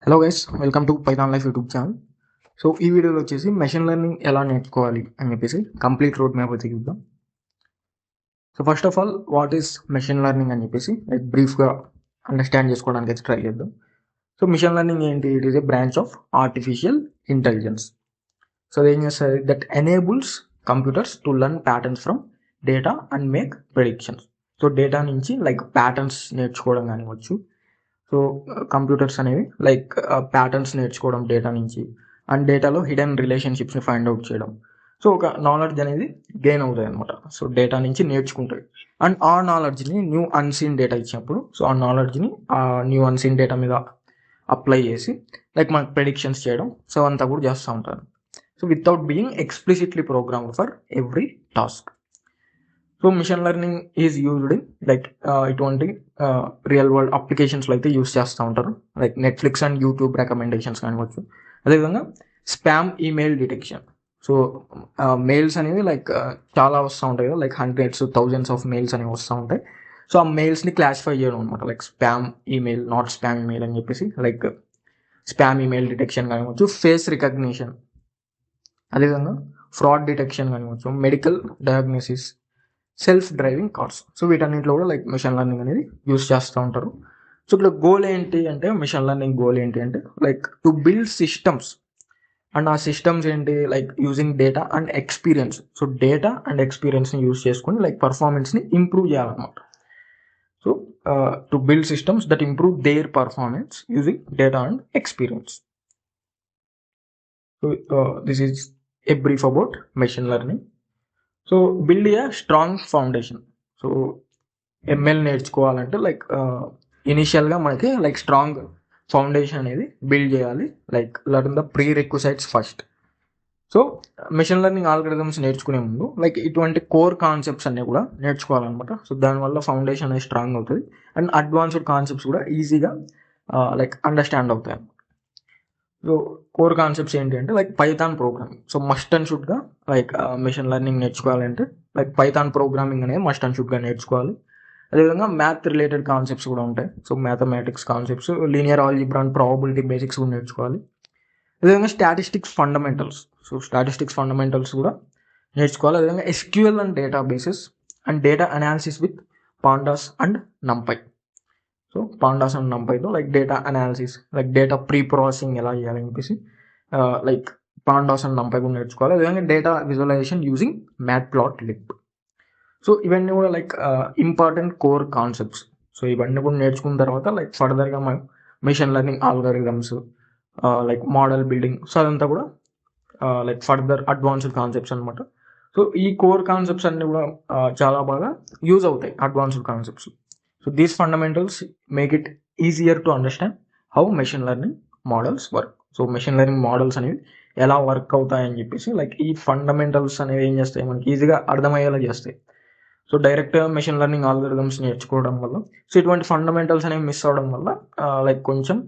Hello guys, welcome to Python life YouTube channel. So ఈ వీడియోలో వచ్చేసి మెషిన్ లెర్నింగ్ ఎలా నేర్చుకోవాలి అని చెప్పేసి కంప్లీట్ రోడ్ మ్యాప్ అయితే చూద్దాం. So first of all what is machine learning అని చెప్పేసి బ్రీఫ్గా అండర్స్టాండ్ చేసుకోవడానికి అయితే ట్రై చేద్దాం. సో మెషిన్ లెర్నింగ్ ఏంటి? It is a branch of artificial intelligence. So అదేం చేస్తుంది? That enables computers to learn patterns from data and make predictions. So data నుంచి ప్యాటర్న్స్ నేర్చుకోవడం కానివచ్చు. సో కంప్యూటర్స్ అనేవి ప్యాటర్న్స్ నేర్చుకోవడం డేటా నుంచి, అండ్ డేటాలో హిడెన్ రిలేషన్షిప్స్ని ఫైండ్ అవుట్ చేయడం. సో ఒక నాలెడ్జ్ అనేది గెయిన్ అవుతుంది అనమాట. సో డేటా నుంచి నేర్చుకుంటాయి. అండ్ ఆ నాలెడ్జ్ని న్యూ అన్సీన్ డేటా ఇచ్చినప్పుడు, సో ఆ నాలెడ్జ్ని ఆ న్యూ అన్సీన్ డేటా మీద అప్లై చేసి మనకు ప్రెడిక్షన్స్ చేయడం, సో అంతా కూడా చేస్తూ ఉంటారు. So without being explicitly programmed for every task. So machine learning is used in ఇటువంటి రియల్ వరల్డ్ అప్లికేషన్స్లో అయితే యూస్ చేస్తూ ఉంటారు. నెట్ఫ్లిక్స్ అండ్ యూట్యూబ్ రికమెండేషన్స్ కానివచ్చు. అదేవిధంగా spam email detection. So mails అనేవి చాలా వస్తూ ఉంటాయి కదా, హండ్రెడ్స్ థౌజండ్స్ ఆఫ్ మెయిల్స్ అనేవి వస్తూ ఉంటాయి. సో ఆ మెయిల్స్ని క్లాసిఫై చేయడం అనమాట, spam email, not spam email అని చెప్పేసి. స్పామ్ ఈమెయిల్ డిటెక్షన్ కానివచ్చు, ఫేస్ రికగ్నిషన్, అదేవిధంగా ఫ్రాడ్ డిటెక్షన్ కానివచ్చు, medical diagnosis, self driving cars. So వీటన్నింటిలో కూడా మిషన్ లెర్నింగ్ అనేది యూస్ చేస్తూ ఉంటారు. సో ఇక్కడ గోల్ ఏంటి అంటే, మిషన్ లెర్నింగ్ గోల్ ఏంటి అంటే టు బిల్డ్ సిస్టమ్స్. అండ్ ఆ సిస్టమ్స్ ఏంటి? Using data and experience. So data and ఎక్స్పీరియన్స్ని యూస్ చేసుకొని పర్ఫార్మెన్స్ని ఇంప్రూవ్ చేయాలన్నమాట. So to build systems that improve their performance using data and experience. So this is a brief about machine learning. So build a strong foundation. So ML నేర్చుకోవాలంటే ఇనిషియల్గా మనకి strong foundation అనేది build చేయాలి. Learn the prerequisites first. So machine learning algorithms నేర్చుకునే ముందు ఇటువంటి core concepts అన్నీ కూడా నేర్చుకోవాలన్నమాట. సో దానివల్ల ఫౌండేషన్ అనేది స్ట్రాంగ్ అవుతుంది అండ్ అడ్వాన్స్డ్ కాన్సెప్ట్స్ కూడా ఈజీగా అండర్స్టాండ్ అవుతాయి. సో కోర్ కాన్సెప్ట్స్ ఏంటి అంటే Python programming. So must and షుడ్గా మెషిన్ లెర్నింగ్ నేర్చుకోవాలంటే పైథాన్ ప్రోగ్రామింగ్ అనేది మస్ట్ అండ్ షుడ్గా నేర్చుకోవాలి. అదేవిధంగా మ్యాథ్ రిలేటెడ్ కాన్సెప్ట్స్ కూడా ఉంటాయి. So mathematics concepts, linear algebra and probability basics కూడా నేర్చుకోవాలి. అదేవిధంగా statistics fundamentals. So statistics fundamentals కూడా నేర్చుకోవాలి. అదేవిధంగా SQL and data bases and data analysis with pandas and NumPy. So pandas and నంపైతో data analysis, data preprocessing ఎలా చేయాలని చెప్పేసి పాండాస్ అండ్ నంపై కూడా నేర్చుకోవాలి. అదేవిధంగా data visualization using matplotlib. So ఇవన్నీ కూడా ఇంపార్టెంట్ కోర్ కాన్సెప్ట్స్. సో ఇవన్నీ కూడా నేర్చుకున్న తర్వాత ఫర్దర్గా మనం machine learning algorithms, model building, so అదంతా కూడా ఫర్దర్ అడ్వాన్స్డ్ కాన్సెప్ట్స్ అనమాట. సో ఈ కోర్ కాన్సెప్ట్స్ అన్నీ కూడా చాలా బాగా యూజ్ అవుతాయి, advanced concepts. So these fundamentals make it easier to understand how machine learning models work. So machine learning models అనేవి ఎలా వర్క్ అవుతాయని చెప్పేసి ఈ ఫండమెంటల్స్ అనేవి ఏం చేస్తాయి, మనకి ఈజీగా అర్థమయ్యేలా చేస్తాయి. సో డైరెక్ట్గా మెషిన్ లెర్నింగ్ ఆల్గరిథమ్స్ నేర్చుకోవడం వల్ల, సో ఇటువంటి ఫండమెంటల్స్ అనేవి మిస్ అవ్వడం వల్ల కొంచెం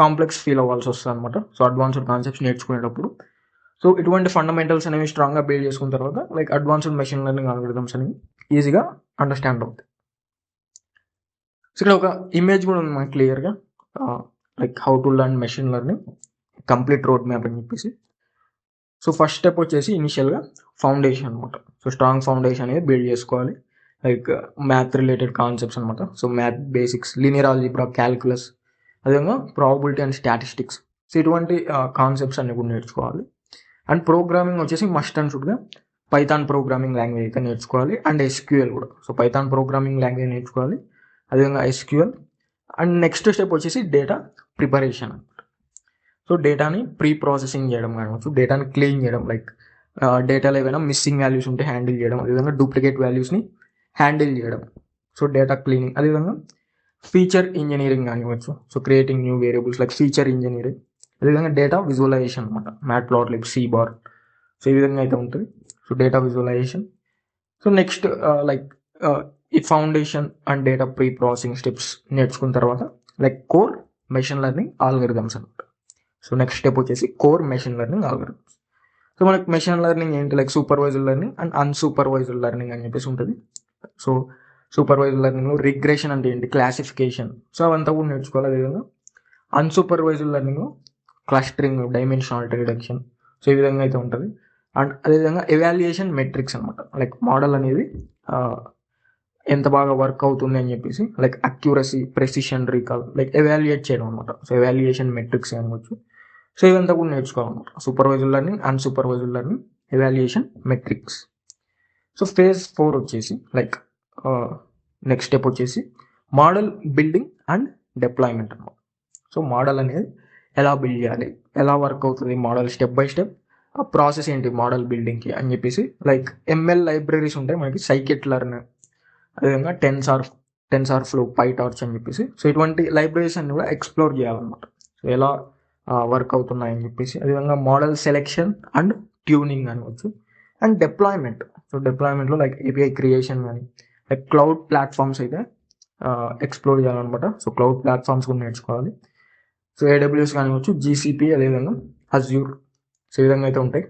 కాంప్లెక్స్ ఫీల్ అవ్వాల్సి వస్తుంది అనమాట. సో అడ్వాన్స్డ్ కాన్సెప్ట్స్ నేర్చుకునేటప్పుడు సో ఇటువంటి ఫండమెంటల్స్ అనేవి స్ట్రాంగ్గా బిల్డ్ చేసుకున్న తర్వాత అడ్వాన్స్డ్ మెషిన్ లెర్నింగ్ ఆల్గరిథమ్స్ అనేవి ఈజీగా అండర్స్టాండ్ అవుతాయి. సో ఇక్కడ ఒక ఇమేజ్ కూడా ఉంది మనకి క్లియర్గా, how to learn machine learning complete roadmap అని చెప్పేసి. సో ఫస్ట్ స్టెప్ వచ్చేసి ఇనిషియల్గా ఫౌండేషన్ అనమాట. సో స్ట్రాంగ్ ఫౌండేషన్ అనేది బిల్డ్ చేసుకోవాలి, మ్యాథ్ రిలేటెడ్ కాన్సెప్ట్స్ అనమాట. So math basics, linear algebra, calculus, అదేవిధంగా ప్రాబబిలిటీ అండ్ స్టాటిస్టిక్స్. సో ఇటువంటి కాన్సెప్ట్స్ అన్ని కూడా నేర్చుకోవాలి. అండ్ ప్రోగ్రామింగ్ వచ్చేసి మస్ట్ అండ్ షుడ్గా పైథాన్ ప్రోగ్రామింగ్ లాంగ్వేజ్ అయితే నేర్చుకోవాలి. అండ్ ఎస్క్యూఎల్ కూడా. సో పైథాన్ ప్రోగ్రామింగ్ లాంగ్వేజ్ నేర్చుకోవాలి, అదేవిధంగా ఎస్క్యూఎల్. అండ్ నెక్స్ట్ స్టెప్ వచ్చేసి డేటా ప్రిపరేషన్ అనమాట. సో డేటాని ప్రీ ప్రాసెసింగ్ చేయడం కావచ్చు, డేటాని క్లీన్ చేయడం, డేటాలో ఏమైనా మిస్సింగ్ వాల్యూస్ ఉంటే హ్యాండిల్ చేయడం, అదేవిధంగా డూప్లికేట్ వాల్యూస్ని హ్యాండిల్ చేయడం. సో డేటా క్లీనింగ్, అదేవిధంగా ఫీచర్ ఇంజనీరింగ్ కానివ్వచ్చు. So creating new variables feature engineering, అదేవిధంగా డేటా విజువలైజేషన్ అనమాట, మ్యాట్ప్లాట్లిబ్, సీబార్. సో ఈ విధంగా అయితే ఉంటుంది. So data visualization. So next ఈ foundation and data preprocessing steps నేర్చుకున్న తర్వాత కోర్ మెషిన్ లెర్నింగ్ ఆల్గరిథమ్స్ అనమాట. సో నెక్స్ట్ స్టెప్ వచ్చేసి core machine learning algorithms. So మనకి మెషిన్ లెర్నింగ్ ఏంటి? Supervised learning and unsupervised learning అని చెప్పేసి ఉంటుంది. సో సూపర్వైజ్డ్ లెర్నింగ్లో రిగ్రెషన్ అంటే ఏంటి, క్లాసిఫికేషన్, సో అవంతా కూడా నేర్చుకోవాలి. అదేవిధంగా అన్సూపర్వైజ్డ్ లెర్నింగ్లో క్లస్టరింగ్, డైమెన్షనాలిటీ రిడక్షన్, సో ఈ విధంగా అయితే ఉంటుంది. అండ్ అదేవిధంగా ఎవాల్యుయేషన్ మెట్రిక్స్ అనమాట. లైక్ మోడల్ అనేది ఎంత బాగా వర్క్ అవుతుంది అని చెప్పేసి like accuracy, precision, recall, like evaluate చేయడం అనమాట. సో ఎవాల్యుయేషన్ మెట్రిక్స్ అనవచ్చు. సో ఇదంతా కూడా నేర్చుకోవాలన్నమాట. Supervised learning, unsupervised learning, evaluation metrics. So phase 4 వచ్చేసి లైక్ నెక్స్ట్ స్టెప్ వచ్చేసి మోడల్ బిల్డింగ్ అండ్ డిప్లాయ్మెంట్ అనమాట. సో మోడల్ అనేది ఎలా బిల్డ్ చేయాలి, ఎలా వర్క్ అవుతుంది మోడల్, స్టెప్ బై స్టెప్ ఆ ప్రాసెస్ ఏంటి మోడల్ బిల్డింగ్కి అని చెప్పేసి లైక్ ఎంఎల్ లైబ్రరీస్ ఉంటాయి మనకి, సైకిట్ లెర్న్, అదేవిధంగా టెన్సార్ ఫ్లో, పైటార్చ్ అని చెప్పేసి. సో ఇటువంటి లైబ్రరీస్ అన్ని కూడా ఎక్స్ప్లోర్ చేయాలన్నమాట. సో ఎలా వర్క్ అవుతున్నాయని చెప్పేసి. అదేవిధంగా మోడల్ సెలెక్షన్ అండ్ ట్యూనింగ్ అనవచ్చు. And deployment. సో డిప్లాయ్మెంట్లో లైక్ ఏపీఐ క్రియేషన్ కానీ లైక్ క్లౌడ్ ప్లాట్ఫామ్స్ అయితే ఎక్స్ప్లోర్ చేయాలన్నమాట. సో క్లౌడ్ ప్లాట్ఫామ్స్ కూడా నేర్చుకోవాలి. సో ఏడబ్ల్యూఎస్ కానివచ్చు, జీసీపీ, అదేవిధంగా అజ్యూర్, సో ఈ విధంగా అయితే ఉంటాయి.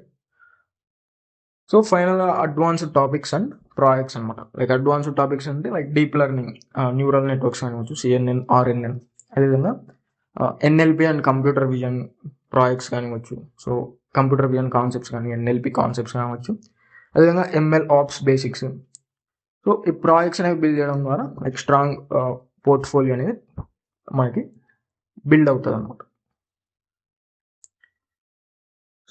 సో ఫైనల్గా అడ్వాన్స్డ్ టాపిక్స్ అండ్ ప్రాజెక్ట్స్ అనమాట. లైక్ అడ్వాన్స్డ్ టాపిక్స్ అంటే like deep learning, neural networks కానివచ్చు, సిఎన్ఎన్, ఆర్ఎన్ఎన్, అదేవిధంగా NLP and computer vision projects కానివచ్చు. సో కంప్యూటర్ విజన్ కాన్సెప్ట్స్ కానీ, ఎన్ఎల్పి కాన్సెప్ట్స్ కావచ్చు, అదేవిధంగా ఎంఎల్ ఆప్స్ బేసిక్స్. సో ఈ ప్రాజెక్ట్స్ అనేవి బిల్డ్ చేయడం ద్వారా లైక్ స్ట్రాంగ్ పోర్ట్ఫోలియో అనేది మనకి బిల్డ్ అవుతుంది అనమాట.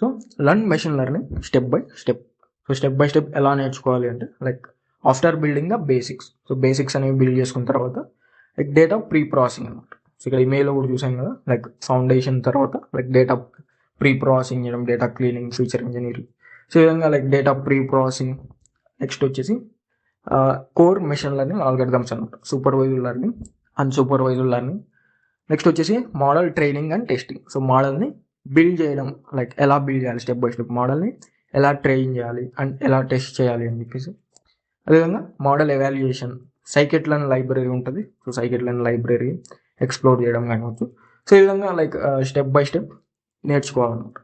So learn machine learning step by step. So step by step ఎలా నేర్చుకోవాలి అంటే like after building the basics. So basics అనేవి బిల్డ్ చేసుకున్న తర్వాత లైక్ డేటా ప్రీ ప్రాసెసింగ్ అనమాట. సో ఇక్కడ ఇమెయిల్లో కూడా చూసాం కదా, లైక్ ఫౌండేషన్ తర్వాత లైక్ డేటా ప్రీ ప్రాసెసింగ్ చేయడం, data cleaning, feature engineering. So ఈ విధంగా like data pre processing. Next వచ్చేసి కోర్ మెషిన్ లెర్నింగ్ ఆల్గరిథమ్స్ అనమాట. Supervised learning, unsupervised learning. Next వచ్చేసి model training and testing. So మోడల్ని బిల్డ్ చేయడం, like ఎలా బిల్డ్ చేయాలి స్టెప్ బై స్టెప్, మోడల్ని ఎలా ట్రైన్ చేయాలి అండ్ ఎలా టెస్ట్ చేయాలి అని చెప్పేసి. అదేవిధంగా model evaluation, scikit learn library ఉంటుంది. So scikit learn library explore చేయడం కానివచ్చు. సో ఈ విధంగా లైక్ స్టెప్ బై స్టెప్ నేర్చుకోవాలన్నమాట.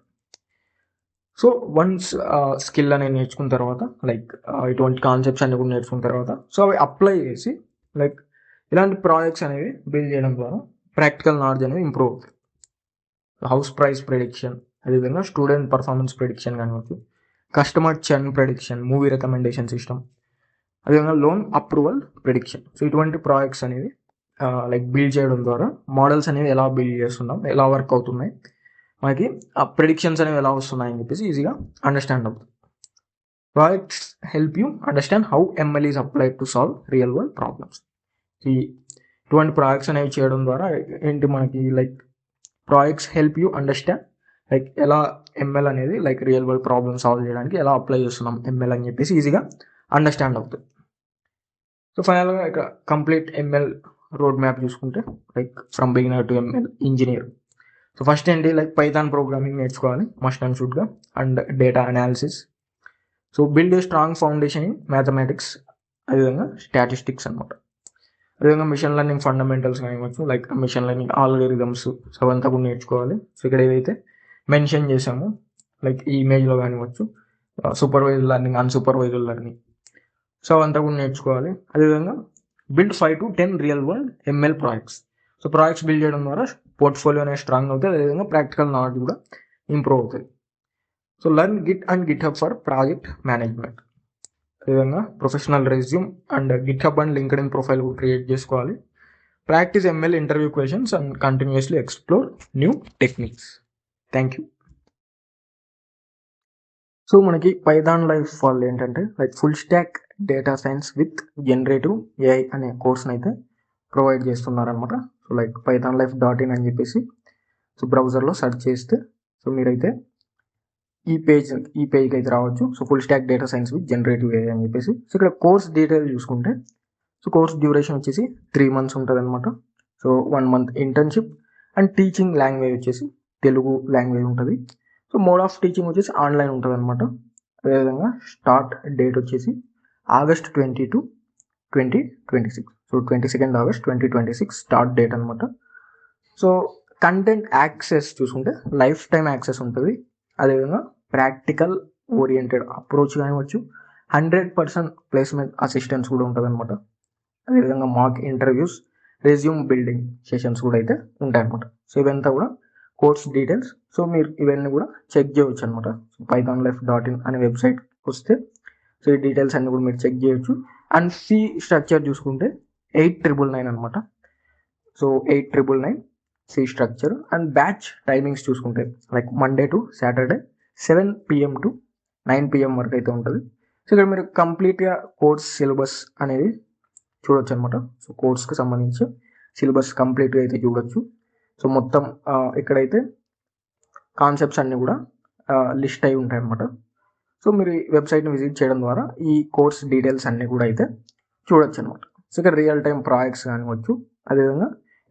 సో వన్స్ స్కిల్ అనేది నేర్చుకున్న తర్వాత లైక్ ఇటువంటి కాన్సెప్ట్స్ అన్ని కూడా నేర్చుకున్న తర్వాత సో అవి అప్లై చేసి లైక్ ఇలాంటి ప్రాజెక్ట్స్ అనేవి బిల్డ్ చేయడం ద్వారా ప్రాక్టికల్ నాలెడ్జ్ అనేది ఇంప్రూవ్ అవుతుంది. హౌస్ ప్రైస్ ప్రెడిక్షన్, అదేవిధంగా స్టూడెంట్ పర్ఫార్మెన్స్ ప్రెడిక్షన్ కానివచ్చు, customer churn prediction, movie recommendation system, అదేవిధంగా లోన్ అప్రూవల్ ప్రెడిక్షన్. సో ఇటువంటి ప్రాజెక్ట్స్ అనేవి లైక్ బిల్డ్ చేయడం ద్వారా మోడల్స్ అనేవి ఎలా బిల్డ్ చేస్తున్నాం, ఎలా వర్క్ అవుతున్నాయి, మనకి ఆ ప్రెడిక్షన్స్ అనేవి ఎలా వస్తున్నాయి అని చెప్పేసి ఈజీగా అండర్స్టాండ్ అవుతుంది. Projects help you understand how ML is applied to solve real world problems. ఇటువంటి ప్రాజెక్ట్స్ అనేవి చేయడం ద్వారా ఏంటి మనకి like projects help you understand like ఎలా ఎంఎల్ అనేది like real world problem solve చేయడానికి ఎలా అప్లై చేస్తున్నాం ఎంఎల్ అని చెప్పేసి ఈజీగా అండర్స్టాండ్ అవుతుంది. సో ఫైనల్గా ఇక కంప్లీట్ ఎంఎల్ రోడ్ మ్యాప్ చూసుకుంటే like from beginner to ML engineer. So first ఏంటి లైక్ పైథాన్ ప్రోగ్రామింగ్ నేర్చుకోవాలి మస్ట్ అండ్ షుడ్గా, and data analysis. So build a strong foundation in mathematics, అదేవిధంగా స్టాటిస్టిక్స్ అనమాట. అదేవిధంగా మిషన్ లెర్నింగ్ ఫండమెంటల్స్ కానివచ్చు, like machine learning algorithms, so అవంతా కూడా నేర్చుకోవాలి. సో ఇక్కడ ఏదైతే మెన్షన్ చేసామో లైక్ ఈ ఇమేజ్లో కానివచ్చు, supervised learning, unsupervised learning, so అవంతా కూడా నేర్చుకోవాలి. అదేవిధంగా build 5 to 10 real world ML projects. So projects build చేయడం ద్వారా పోర్ట్ఫోలియో అనేది స్ట్రాంగ్ అవుతుంది, అదేవిధంగా ప్రాక్టికల్ నాలెడ్జ్ కూడా ఇంప్రూవ్ అవుతుంది. So learn git and GitHub for project management. అదేవిధంగా professional resume and GitHub and LinkedIn profile కూడా create చేసుకోవాలి. Practice ML interview questions and continuously explore new techniques. Thank you. So మనకి Python life వాళ్ళు ఏంటంటే like full stock data science with generative AI అనే కోర్స్ని అయితే provide చేస్తున్నారనమాట. So like pythonlife.in అని చెప్పేసి సో బ్రౌజర్లో సెర్చ్ చేస్తే సో మీరైతే ఈ పేజ్కి అయితే రావచ్చు. So full stock data science with generative AI అని చెప్పేసి. సో ఇక్కడ కోర్స్ డీటెయిల్ చూసుకుంటే సో కోర్స్ డ్యూరేషన్ వచ్చేసి 3 months ఉంటుంది అనమాట. So 1 month internship and teaching language వచ్చేసి తెలుగు లాంగ్వేజ్ ఉంటుంది. సో మోడ్ ఆఫ్ టీచింగ్ వచ్చేసి ఆన్లైన్ ఉంటుంది అనమాట. అదేవిధంగా స్టార్ట్ డేట్ వచ్చేసి August 20 to 2026. So 22nd August 2026 start date అనమాట. సో కంటెంట్ యాక్సెస్ చూసుకుంటే లైఫ్ టైం యాక్సెస్ ఉంటుంది. అదేవిధంగా ప్రాక్టికల్ ఓరియంటెడ్ అప్రోచ్ కానివచ్చు, 100% ప్లేస్మెంట్ అసిస్టెన్స్ కూడా ఉంటుంది అనమాట. అదేవిధంగా mock interviews, resume building sessions కూడా అయితే ఉంటాయి అనమాట. సో ఇవంతా కూడా కోర్స్ డీటెయిల్స్. సో మీరు ఇవన్నీ కూడా చెక్ చేయవచ్చు అనమాట. సో pythonlife.in అనే వెబ్సైట్ వస్తే సో ఈ డీటెయిల్స్ అన్ని కూడా మీరు చెక్ చేయొచ్చు. అండ్ ఫీ స్ట్రక్చర్ చూసుకుంటే 8,999 అనమాట. So 8,999 fee structure. And batch timings చూసుకుంటే like Monday to Saturday 7 PM to 9 PM వరకు అయితే ఉంటుంది. సో ఇక్కడ మీరు కంప్లీట్గా కోర్స్ సిలబస్ అనేది చూడొచ్చు అనమాట. సో కోర్స్కి సంబంధించి సిలబస్ కంప్లీట్గా అయితే చూడొచ్చు. సో మొత్తం ఇక్కడైతే కాన్సెప్ట్స్ అన్నీ కూడా లిస్ట్ అయి ఉంటాయి అనమాట. సో మీరు ఈ వెబ్సైట్ని విజిట్ చేయడం ద్వారా ఈ కోర్స్ డీటెయిల్స్ అన్నీ కూడా అయితే చూడొచ్చు అనమాట. సో ఇక్కడ రియల్ టైం ప్రాజెక్ట్స్ కానివచ్చు, అదేవిధంగా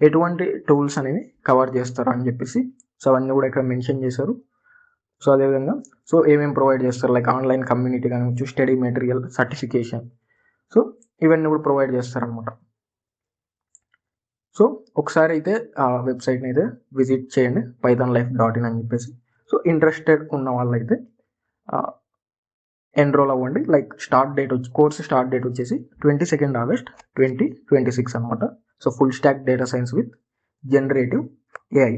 ఎటువంటి టూల్స్ అనేవి కవర్ చేస్తారు అని చెప్పేసి సో అవన్నీ కూడా ఇక్కడ మెన్షన్ చేశారు. సో అదేవిధంగా సో ఏమేమి ప్రొవైడ్ చేస్తారు లైక్ ఆన్లైన్ కమ్యూనిటీ కానివచ్చు, స్టడీ మెటీరియల్, సర్టిఫికేషన్, సో ఇవన్నీ కూడా ప్రొవైడ్ చేస్తారనమాట. సో ఒకసారి అయితే ఆ వెబ్సైట్ని అయితే విజిట్ చేయండి pythonlife.in అని చెప్పేసి. సో ఇంట్రెస్టెడ్ ఉన్న వాళ్ళైతే ఎన్రోల్ అవ్వండి. లైక్ స్టార్ట్ డేట్ వచ్చి కోర్స్ స్టార్ట్ డేట్ వచ్చేసి 22 August 2026 అనమాట. So full stock data science with generative AI.